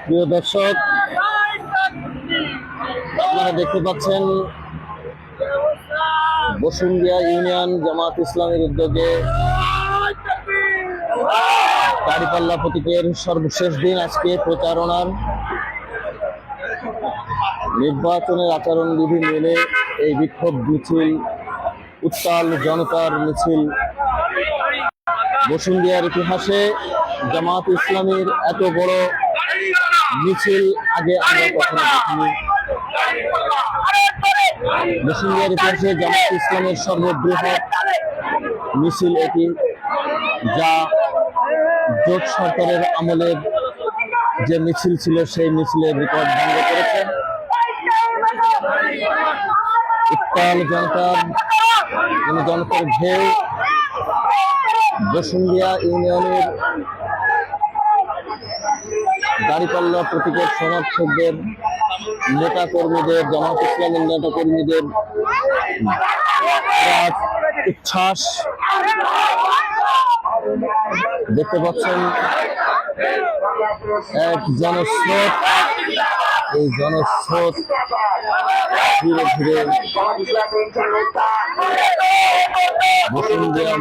প্রিয় দর্শক, আপনারা দেখতে পাচ্ছেন বসুন্ধিয়া ইউনিয়ন জামাত ইসলামের উদ্যোগে দাঁড়িপাল্লা প্রতীকের সর্বশেষ দিন আজকে প্রচারণার। নির্বাচনের আচরণবিধি মেনে এই বিক্ষোভ মিছিল, উত্তাল জনতার মিছিল। বসুন্ধিয়ার ইতিহাসে জামাত ইসলামের এত বড় মিছিল আগে আমরা কখনো দেখিনি। বসুন্ধিয়ার ইতিহাসে জামাত ইসলামের সর্ববৃহৎ মিছিল এটি, যা জোট সরকারের আমলের যে মিছিল ছিল সেই মিছিলের রেকর্ড ভঙ্গ করেছে। উত্তাল জনতার ঢেউ বসুন্ধিয়া ইউনিয়নের দাঁড়িপাল্লা প্রতীকের সমর্থকদের, নেতা কর্মীদের, জামাত ইসলামের নেতা কর্মীদের উচ্ছ্বাস দেখতে পাচ্ছেন। এক জনস্রোত, এই জনস্রোত ধীরে ধীরে বসুন্ধিয়া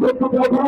গুরুত্বপূর্ণ